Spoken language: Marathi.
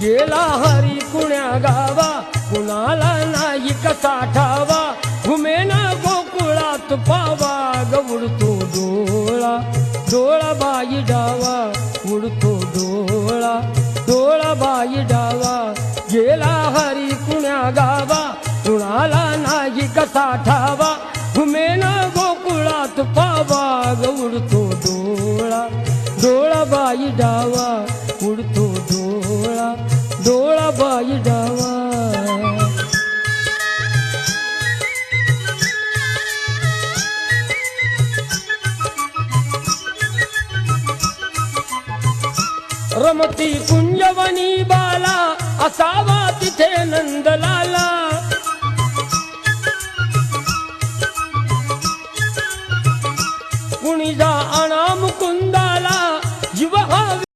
गेला हरी कुण्या गावा कुणाला नाही कसा ठावा घुमेना गोकुळात पावा ग उडतो डोळा डोळा बाई डावा उडतो डोळा डोळा बाई डावा गेला हरी कुण्या गावा कुणाला नाही कसा ठावा घुमेना गोकुळात पावा ग उडतो डोळा डोळा बाई डावा उडतो डोळा डोळा बाई डावा रमती कुंजवनी बाला असावा तिथे नंदलाला